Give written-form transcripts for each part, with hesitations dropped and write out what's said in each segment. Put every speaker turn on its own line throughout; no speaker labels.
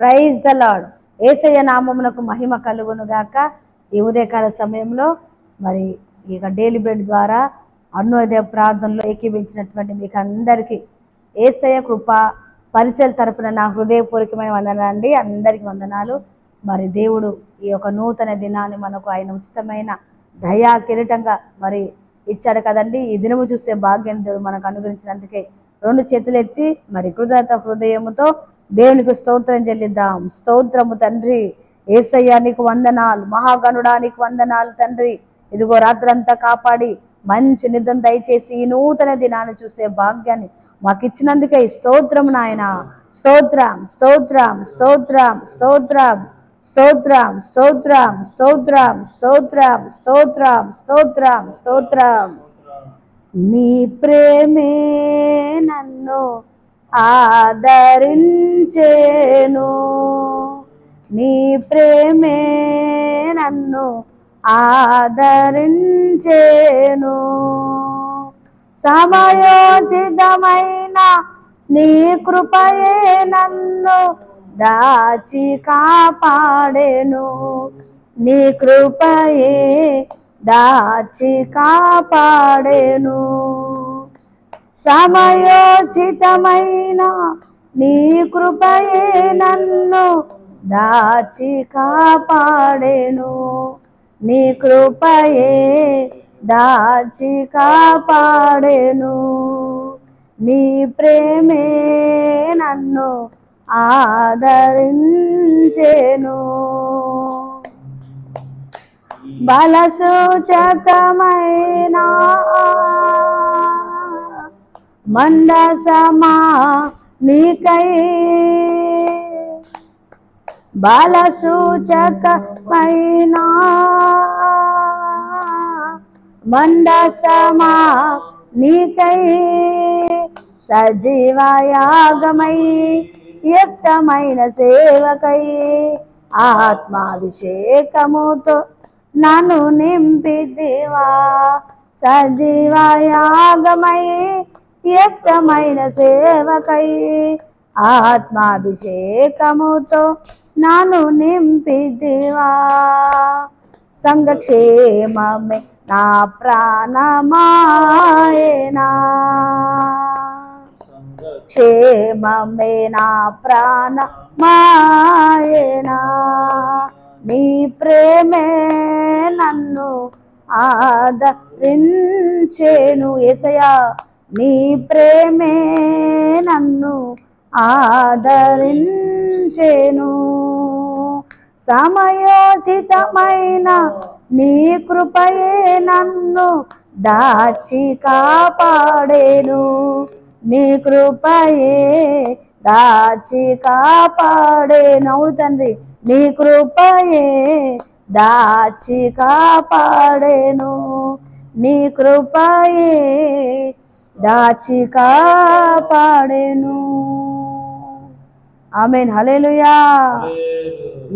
Praise the lord. యేసయ్య నామమునకు మహిమ కలుగును గాక. ఈ ఉదయకాల సమయంలో మరి ఇక డైలీ బ్రెడ్ ద్వారా అరుణోదయ ప్రార్థనలో ఏకీభించినటువంటి మీకు అందరికీ యేసయ్య కృప పరిచయ తరపున నా హృదయపూర్వకమైన వందనాలు అండి. అందరికీ వందనాలు. మరి దేవుడు ఈ యొక్క నూతన దినాన్ని మనకు ఆయన ఉచితమైన దయా కిరీటంగా మరి ఇచ్చాడు కదండి. ఈ దినము చూసే భాగ్యం దేవుడు మనకు అనుగ్రహించినందుకే రెండు చేతులు ఎత్తి మరి కృతజ్ఞత హృదయముతో దేవునికి స్తోత్రం చెల్లిద్దాం. స్తోత్రము తండ్రి. యేసయ్య నీకు వందనాలు, మహాగణుడా నీకు వందనాలు తండ్రి. ఇదిగో రాత్రంతా కాపాడి మంచి నిద్రను దయచేసి ఈ నూతన దినాన్ని చూసే భాగ్యాన్ని మాకు ఇచ్చినందుకే స్తోత్రం నాయన. స్తోత్రం స్తోత్రం స్తోత్రం స్తోత్రం స్తోత్రం స్తోత్రం స్తోత్రం స్తోత్రం స్తోత్రం స్తోత్రం స్తోత్రం. నీ ప్రేమే నన్ను ఆదరించేను, నీ ప్రేమే నన్ను ఆదరించేను. సమయోచితమైన నీ కృపయే నన్ను దాచి కాపాడెను, నీ కృపయే దాచి కాపాడెను. సమయోచితమైన నీ కృపయే నన్ను దాచి కాపాడెను, నీ కృపయే దాచి కాపాడెను. నీ ప్రేమే నన్ను ఆదరించెను. బలసూచకమైన మందసమా నీకై, బలసూచకమైన మందసమా నీకై, సజీవయాగమై యుక్తమైన సేవకై ఆత్మాభిషేకముతో నన్ను నింపిదివా. సజీవయాగమై యుక్తమైన సేవకై ఆత్మాభిషేకముతో నన్ను నింపిదివా. సంఘక్షేమమే నా ప్రాణమాయనా, క్షేమమే నా ప్రాణమాయనా. నీ ప్రేమే నన్ను ఆదరించెను. యేసయ్యా నీ ప్రేమే నన్ను ఆదరించెను. సమయోచితమైన నీ కృపయే నన్ను దాచి కాపాడెను, నీ కృపయే దాచి కాపాడెను. అవును తండ్రి, నీ కృపయే దాచి కాపాడెను, నీ కృపయే దాచి కాపాడెను. ఆమేన్. హల్లెలూయా.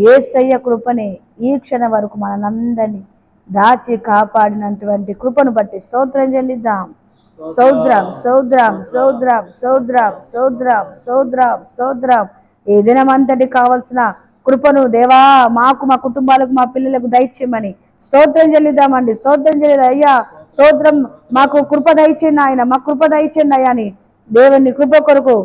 యేసయ్య కృపనే ఈ క్షణం వరకు మనందరినీ దాచి కాపాడినటువంటి కృపను బట్టి స్తోత్రం చెల్లిద్దాం. సౌద్రం సౌద్రం సౌద్రం సౌద్రం సౌద్రం సౌద్రం సౌద్రం. ఈ దినమంతటి కావలసిన కృపను దేవా మాకు, మా కుటుంబాలకు, మా పిల్లలకు దయచేయమని స్తోత్రం చెల్లిద్దామండి. స్తోత్రం చెల్లిద్దాం. అయ్యా స్తోత్రం, మాకు కృప దయచేయండి ఆయన, మా కృప దయచేయండి అయ్యా అని దేవుని కృప కొరకు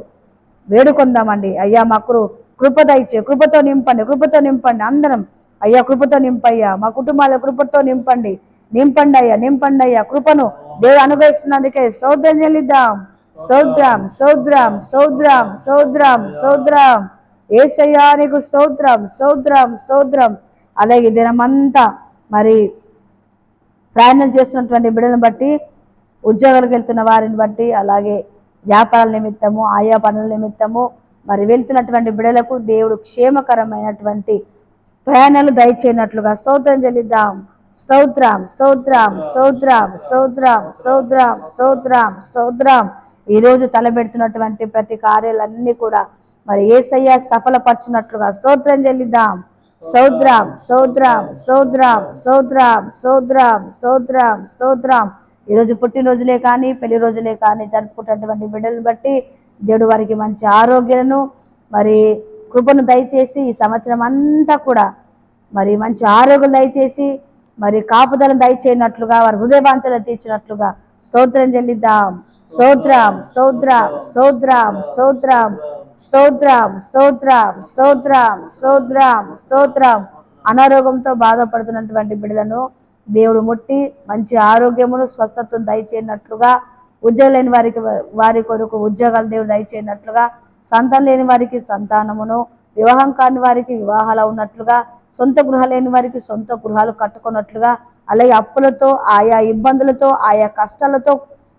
వేడుకొందామండి. అయ్యా మాకు కృప దయచే, కృపతో నింపండి, కృపతో నింపండి. అందరం అయ్యా కృపతో నింపయ్యా, మా కుటుంబాల కృపతో నింపండి, నింపండి అయ్యా, నింపండి అయ్యా. కృపను దేవుడు అనుగ్రహిస్తున్నందుకే స్తోత్రం చెల్లిద్దాం. స్తోత్రం సౌద్రం సౌద్రం సౌద్రం సౌద్రం. యేసయ్యా నీకు స్తోత్రం స్తోత్రం స్తోత్రం. అలాగే దినమంతా మరి ప్రయాణం చేస్తున్నటువంటి బిడ్డలను బట్టి, ఉద్యోగాలకు వెళ్తున్న వారిని బట్టి, అలాగే వ్యాపారాల నిమిత్తము, ఆయా పనుల నిమిత్తము మరి వెళ్తున్నటువంటి బిడ్డలకు దేవుడు క్షేమకరమైనటువంటి ప్రయాణాలు దయచేయనట్లుగా స్తోత్రం చెల్లిద్దాం. స్తోత్రం స్తోత్రం స్తోత్రం స్తోత్రం స్తోత్రం స్తోత్రం స్తోత్రం. ఈరోజు తలబెడుతున్నటువంటి ప్రతి కార్యాలన్నీ కూడా మరి యేసయ్య సఫలపరచున్నట్లుగా స్తోత్రం చెల్లిద్దాం. స్తోత్రం స్తోత్రం స్తోత్రం స్తోత్రం స్తోత్రం స్తోత్రం స్తోత్రం. ఈరోజు పుట్టినరోజులే కానీ పెళ్లి రోజులే కానీ జరుపుకున్నటువంటి బిడ్డలను బట్టి దేవుడు వారికి మంచి ఆరోగ్యాలను మరి కృపను దయచేసి ఈ సంవత్సరం అంతా కూడా మరి మంచి ఆరోగ్యం దయచేసి మరి కాపుదలను దయచేయనట్లుగా వారి హృదయవాంఛలు తీర్చినట్లుగా స్తోత్రం చెల్లిద్దాం. స్తోత్రం స్తోత్రం స్తోత్రం స్తోత్రం స్తోత్రం స్తోత్రం స్తోత్రం స్తోత్రం స్తోత్రం. అనారోగ్యంతో బాధపడుతున్నటువంటి బిడ్డలను దేవుడు ముట్టి మంచి ఆరోగ్యమును స్వస్థతను దయచేయనట్లుగా, ఉద్యోగం లేని వారి కొరకు ఉద్యోగాలు దేవుడు దయచేయనట్లుగా, సంతానం లేని వారికి సంతానమును, వివాహం కాని వారికి వివాహాలు ఉన్నట్లుగా, సొంత గృహాలు లేని వారికి సొంత గృహాలు కట్టుకున్నట్లుగా, అలాగే అప్పులతో ఆయా ఇబ్బందులతో ఆయా కష్టాలతో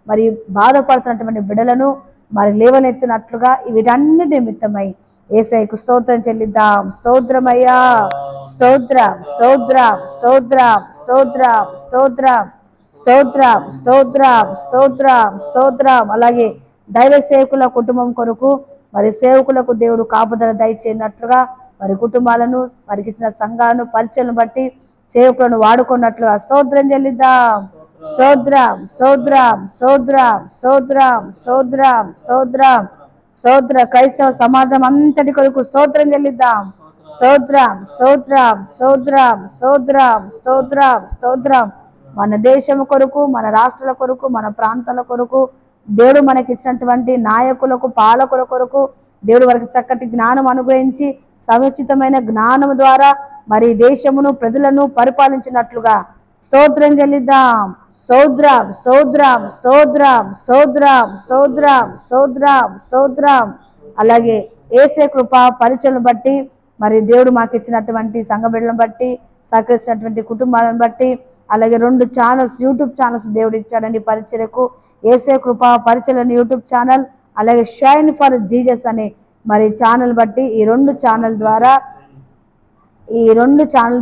మరి బాధపడుతున్నటువంటి బిడ్డలను మరి లేవనెత్తినట్లుగా వీటన్నిటి నిమిత్తమై యేసయ్యకు స్తోత్రం చెల్లిద్దాం. స్తోత్రమయ్యా, స్తోత్రం స్తోత్రం స్తోత్రం స్తోత్రం స్తోత్రం స్తోత్రం స్తోత్రం స్తోత్రం స్తోత్రం. అలాగే దైవ సేవకుల కుటుంబం కొరకు మరి సేవకులకు దేవుడు కాపుదల దయచేయనట్లుగా, మరి కుటుంబాలను వారికి ఇచ్చిన సంఘాలను పరిచయను బట్టి సేవకులను వాడుకున్నట్లుగా స్తోత్రం చెల్లిద్దాం. స్తోత్రం స్తోత్రం స్తోత్రం స్తోత్రం స్తోత్రం స్తోత్రం స్తోత్ర. క్రైస్తవ సమాజం అంతటి కొరకు స్తోత్రం చెల్లిద్దాం. స్తోత్రం స్తోత్రం స్తోత్రం స్తోత్రం స్తోత్రం స్తోత్రం. మన దేశం కొరకు, మన రాష్ట్రాల కొరకు, మన ప్రాంతాల కొరకు దేవుడు మనకిచ్చినటువంటి నాయకులకు, పాలకుల కొరకు దేవుడు వారికి చక్కటి జ్ఞానం అనుగ్రహించి సముచితమైన జ్ఞానం ద్వారా మరి దేశమును ప్రజలను పరిపాలించినట్లుగా స్తోత్రం చెల్లిద్దాం. స్తోత్రం స్తోత్రం స్తోత్రం స్తోత్రం స్తోత్రం స్తోత్రం స్తోత్రం. అలాగే యేసే కృప పరిచయను బట్టి మరి దేవుడు మాకు ఇచ్చినటువంటి సంఘ బిడ్డలను బట్టి, సహకరించినటువంటి కుటుంబాలను బట్టి, అలాగే 2 ఛానల్స్, యూట్యూబ్ ఛానల్స్ దేవుడు ఇచ్చాడండి పరిచయకు. యేసే కృప పరిచయలను యూట్యూబ్ ఛానల్, అలాగే షైన్ ఫర్ జీసస్ అనే మరి ఛానల్ బట్టి ఈ 2 ఛానల్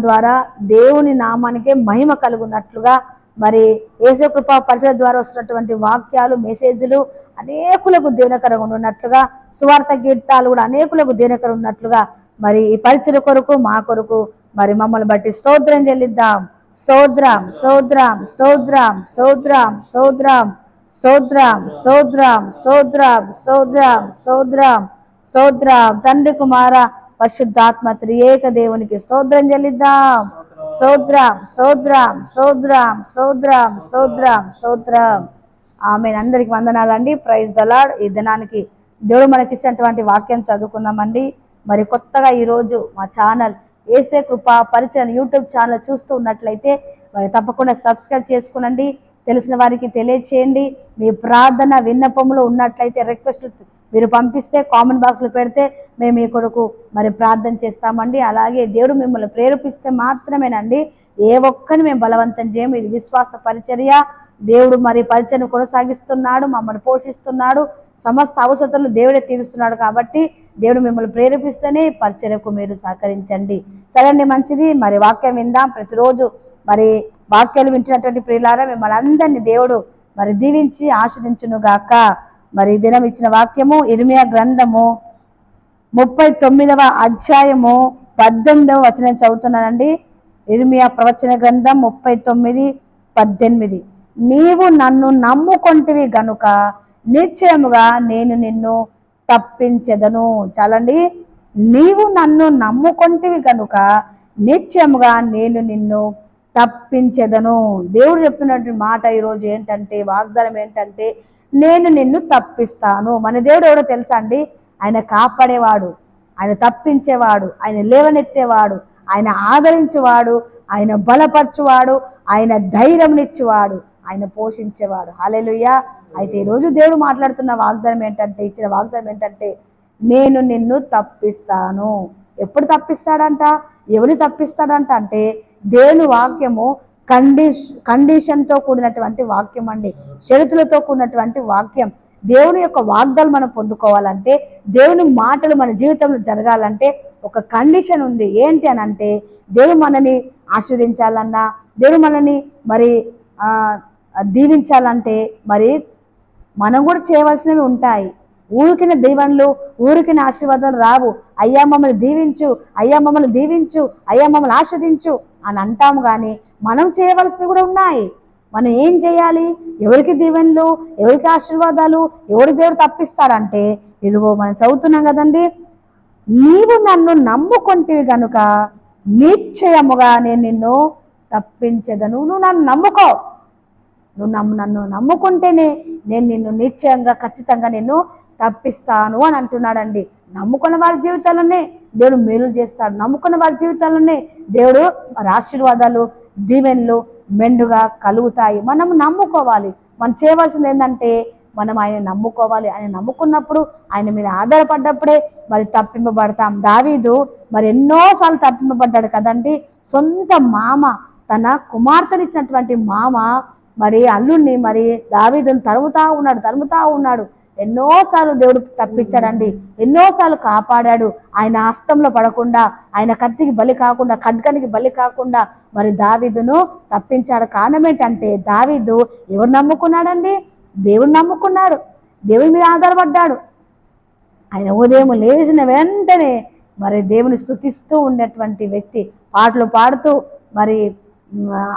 ద్వారా దేవుని నామానికే మహిమ కలుగునట్లుగా మరి యేసు కృప పరిచయ ద్వారా వస్తున్నటువంటి వాక్యాలు, మెసేజ్లు అనేకులకు దీవెనకరంగా ఉన్నట్లుగా, సువార్త గీతాలు కూడా అనేకులకు దీవెనకరంగా ఉన్నట్లుగా మరి ఈ పరిచయ కొరకు, మా కొరకు మరి మమ్మల్ని బట్టి స్తోత్రం చెల్లిద్దాం. స్తోత్రం స్తోత్రం స్తోత్రం స్తోత్రం స్తోత్రం స్తోత్రం స్తోత్రం స్తోత్రం స్తోత్రం స్తోత్రం స్తోత్రం. తండ్రి కుమార పరిశుద్ధాత్మ త్రియేక దేవునికి స్తోత్రం చెల్లిద్దాం. స్తోత్రం స్తోత్రం స్తోత్రం స్తోత్రం స్తోత్రం స్తోత్రం. ఆమేన్. అందరికి వందనాలండి. Praise the Lord. ఈ దినానికి దేవుడు మనకిచ్చినటువంటి వాక్యం చదువుకుందామండి. మరి కొత్తగా ఈరోజు మా ఛానల్ యేసే కృప పరిచయం యూట్యూబ్ ఛానల్ చూస్తూ ఉన్నట్లయితే మరి తప్పకుండా సబ్స్క్రైబ్ చేసుకునండి. తెలిసిన వారికి తెలియచేయండి. మీ ప్రార్థన విన్నపములు ఉన్నట్లయితే రిక్వెస్ట్ మీరు పంపిస్తే కామెంట్ బాక్స్లో పెడితే మేము మీ కొరకు మరి ప్రార్థన చేస్తామండి. అలాగే దేవుడు మిమ్మల్ని ప్రేరేపిస్తే మాత్రమేనండి, ఏ ఒక్కరిని మేము బలవంతం చేయము. ఇది విశ్వాస పరిచర్య. దేవుడు మరి పరిచర్యను కొనసాగిస్తున్నాడు, మమ్మల్ని పోషిస్తున్నాడు, సమస్త అవసరతలు దేవుడే తీరుస్తున్నాడు. కాబట్టి దేవుడు మిమ్మల్ని ప్రేరేపిస్తేనే పరిచర్యకు మీరు సహకరించండి. సరే అండి, మంచిది. మరి వాక్యం విందాం. ప్రతిరోజు మరి వాక్యాలు వింటున్నటువంటి ప్రియులారా మిమ్మల్ని అందరినీ దేవుడు మరి దీవించి ఆశీర్వదించునుగాక. మరి దినం ఇచ్చిన వాక్యము ఇర్మియా గ్రంథము 39వ అధ్యాయము 18వ వచనం చదువుతున్నానండి. ఇర్మియా ప్రవచన గ్రంథం 39:18. నీవు నన్ను నమ్ముకొంటివి గనుక నిశ్చయముగా నేను నిన్ను తప్పించెదను. చాలండి. నీవు నన్ను నమ్ముకొంటివి గనుక నిశ్చయముగా నేను నిన్ను తప్పించెదను. దేవుడు చెప్తున్నటువంటి మాట ఈరోజు ఏంటంటే, వాగ్దానం ఏంటంటే, నేను నిన్ను తప్పిస్తాను. మన దేవుడు ఎవడో తెలుసా అండి? ఆయన కాపాడేవాడు, ఆయన తప్పించేవాడు, ఆయన లేవనెత్తేవాడు, ఆయన ఆదరించేవాడు, ఆయన బలపరచువాడు, ఆయన ధైర్యంనిచ్చేవాడు, ఆయన పోషించేవాడు. హల్లెలూయా. అయితే ఈరోజు దేవుడు మాట్లాడుతున్న వాగ్దానం ఏంటంటే, ఇచ్చిన వాగ్దానం ఏంటంటే, నేను నిన్ను తప్పిస్తాను. ఎప్పుడు తప్పిస్తాడంట? ఎవరిని తప్పిస్తాడంట అంటే, దేవుని వాక్యము కండిషన్తో కూడినటువంటి వాక్యం అండి, షరతులతో కూడినటువంటి వాక్యం. దేవుని యొక్క వాగ్దాలు మనం పొందుకోవాలంటే, దేవుని మాటలు మన జీవితంలో జరగాలంటే ఒక కండిషన్ ఉంది. ఏంటి అని అంటే, దేవుడు మనని ఆశీర్వదించాలన్నా, దేవుడు మనని మరి దీవించాలంటే మరి మనం కూడా చేయవలసినవి ఉంటాయి. ఊరికిన దీవెనలు, ఊరికిన ఆశీర్వాదాలు రావు. అయ్యా మమ్మల్ని దీవించు, అయ్యా మమ్మల్ని దీవించు, అయ్యా మమ్మల్ని ఆస్వాదించు అని అంటాము, కానీ మనం చేయవలసినవి కూడా ఉన్నాయి. మనం ఏం చేయాలి? ఎవరికి దీవెనలు, ఎవరికి ఆశీర్వాదాలు, ఎవరికి దేవుడు తప్పిస్తాడంటే, ఇదిగో మనం చదువుతున్నాం కదండి, నీవు నన్ను నమ్ముకొంటివి గనుక నిశ్చయముగా నేను నిన్ను తప్పించెదను. నువ్వు నన్ను నమ్ముకో, నువ్వు నన్ను నమ్ముకుంటేనే నేను నిన్ను నిశ్చయంగా ఖచ్చితంగా నిన్ను తప్పిస్తాను అని అంటున్నాడండి. నమ్ముకున్న వారి జీవితాల్లోనే దేవుడు మేలు చేస్తాడు. నమ్ముకున్న వారి జీవితాల్లోనే దేవుడు వారి ఆశీర్వాదాలు దీవెనలు మెండుగా కలుగుతాయి. మనం నమ్ముకోవాలి. మనం చేయవలసింది ఏంటంటే మనం ఆయన నమ్ముకోవాలి. ఆయన నమ్ముకున్నప్పుడు ఆయన మీద ఆధారపడ్డప్పుడే మరి తప్పింపబడతాం. దావీదు మరి ఎన్నోసార్లు తప్పింపబడ్డాడు కదండి. సొంత మామ, తన కుమార్తెనిచ్చినటువంటి మామ మరి అల్లుడిని మరి దావీదును తరుముతా ఉన్నాడు. ఎన్నోసార్లు దేవుడు తప్పించాడండి, ఎన్నోసార్లు కాపాడాడు. ఆయన హస్తంలో పడకుండా, ఆయన కత్తికి బలి కాకుండా, ఖడ్గానికి బలి కాకుండా మరి దావీదును తప్పించాడు. కారణం ఏంటంటే దావీదు ఎవరు నమ్ముకున్నాడండి? దేవుని నమ్ముకున్నాడు, దేవుని మీద ఆధారపడ్డాడు. ఆయన ఉదయం లేచిన వెంటనే మరి దేవుని స్తుతిస్తూ ఉండేటువంటి వ్యక్తి, పాటలు పాడుతూ మరి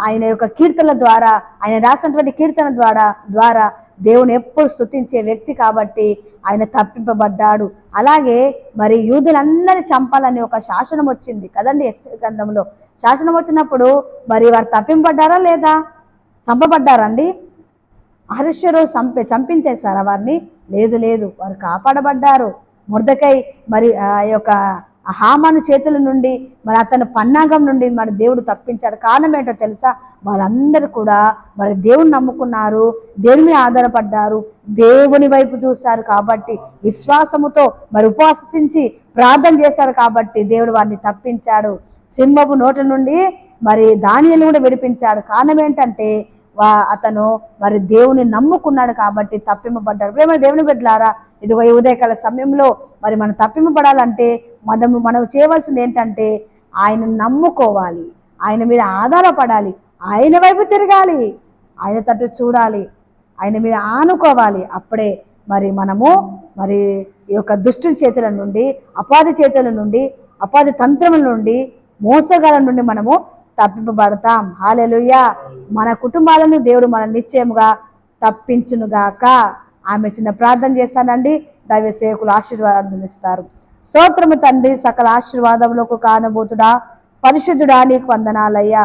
ఆయన యొక్క కీర్తనల ద్వారా, ఆయన రాసినటువంటి కీర్తన ద్వారా దేవుని ఎప్పుడు స్తుతించే వ్యక్తి కాబట్టి ఆయన తప్పింపబడ్డాడు. అలాగే మరి యూదులందరినీ చంపాలని ఒక శాసనం వచ్చింది కదండి. ఎస్తేరు గ్రంథంలో శాసనం వచ్చినప్పుడు మరి వారు తప్పింపబడ్డారా లేదా? చంపబడ్డారండి. అహరోషు చంపించేశారా వారిని? లేదు, వారు కాపాడబడ్డారు. మొర్దెకై మరి ఆ యొక్క హామాను చేతుల నుండి మరి అతని పన్నాగం నుండి మరి దేవుడు తప్పించాడు. కారణం ఏంటో తెలుసా? వాళ్ళందరూ కూడా మరి దేవుని నమ్ముకున్నారు, దేవుని మీద ఆధారపడ్డారు, దేవుని వైపు చూశారు కాబట్టి, విశ్వాసముతో మరి ఉపవాసించి ప్రార్థన చేశారు కాబట్టి దేవుడు వారిని తప్పించాడు. సింహపు నోటి నుండి మరి దానియేలును కూడా విడిపించాడు. కారణం ఏంటంటే అతను మరి దేవుని నమ్ముకున్నాడు కాబట్టి తప్పింపబడ్డాడు. ప్రేమ దేవుని బిడ్డలారా, ఇదిగో ఈ ఉదయకాల సమయంలో మరి మనం తప్పింపబడాలంటే మనం చేయవలసింది ఏంటంటే ఆయన నమ్ముకోవాలి, ఆయన మీద ఆధారపడాలి, ఆయన వైపు తిరగాలి, ఆయన తట్టు చూడాలి, ఆయన మీద ఆనుకోవాలి. అప్పుడే మరి మనము మరి ఈ యొక్క దుష్టుని చేతుల నుండి, అపాధి చేతుల నుండి, అపాధి తంత్రముల నుండి, మోసగాల నుండి మనము తప్పింపబడతాం. హల్లెలూయా. మన కుటుంబాలను దేవుడు మన నిశ్చయముగా తప్పించునుగాక. ఆమె చిన్న ప్రార్థన చేస్తానండి. దైవ సేవకులు ఆశీర్వాదం ఇస్తారు. స్తోత్రము తండ్రి, సకల ఆశీర్వాదములకు కానబోతుడా, పరిశుద్ధుడా, నీకు వందనాలయ్యా.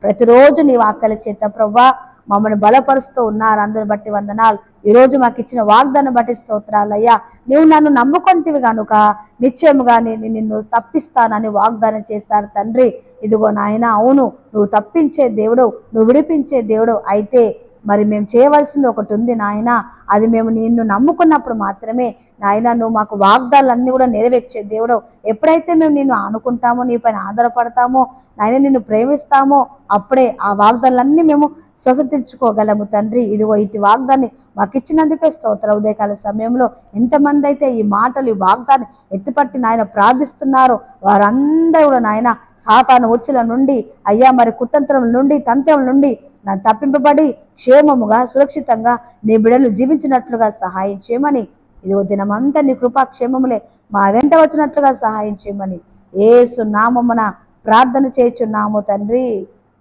ప్రతిరోజు నీ వాక్యాల చేత ప్రభువా మమ్మల్ని బలపరుస్తూ ఉన్నారు. అందరిని బట్టి వందనాలు. ఈరోజు మాకు ఇచ్చిన వాగ్దానం బట్టి స్తోత్రాలయ్యా. నువ్వు నన్ను నమ్ముకొంటివి కనుక నిశ్చయముగా నేను నిన్ను తప్పిస్తానని వాగ్దానం చేశారు తండ్రి. ఇదిగో నాయన, అవును, నువ్వు తప్పించే దేవుడు, నువ్వు విడిపించే దేవుడు. అయితే మరి మేము చేయవలసింది ఒకటి ఉంది నాయన. అది మేము నిన్ను నమ్ముకున్నప్పుడు మాత్రమే నాయన నువ్వు మాకు వాగ్దానాలన్నీ కూడా నెరవేర్చే దేవుడు. ఎప్పుడైతే మేము నిన్ను ఆనుకుంటామో, నీ పైన ఆధారపడతామో, నాయన నిన్ను ప్రేమిస్తామో అప్పుడే ఆ వాగ్దానాలన్నీ మేము స్వసతించుకోగలము తండ్రి. ఇదిగో ఇటు వాగ్దాన్ని మాకు ఇచ్చినందుకే స్తోత్ర. ఉదయకాల సమయంలో ఎంతమంది అయితే ఈ మాటలు, ఈ వాగ్దాన్ని ఎత్తుపట్టి నాయన ప్రార్థిస్తున్నారో వారందరూ కూడా నాయన సాతాను ఉచ్చుల నుండి అయ్యా మరి కుతంత్రముల నుండి, తంత్రముల నుండి నన్ను తప్పింపబడి క్షేమముగా సురక్షితంగా నీ బిడ్డలు జీవించినట్లుగా సహాయం చేయమని, ఇదిగో దినమంతా నీ కృపాక్షేమములే మా వెంట వచ్చినట్లుగా సహాయం చేయమని యేసు నామమున ప్రార్థన చేయుచున్నాము తండ్రి.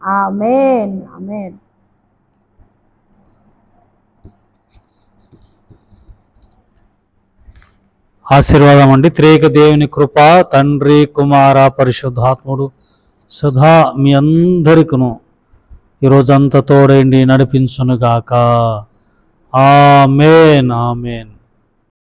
ఆమేన్, ఆమేన్.
ఆశీర్వాదం అండి. త్రేక దేవుని కృప, తండ్రి, కుమార, పరిశుద్ధాత్ముడు సదా మీ అందరికను ఈరోజంతా తోడేండి నడిపించునుగాక. ఆమేన్, ఆమేన్.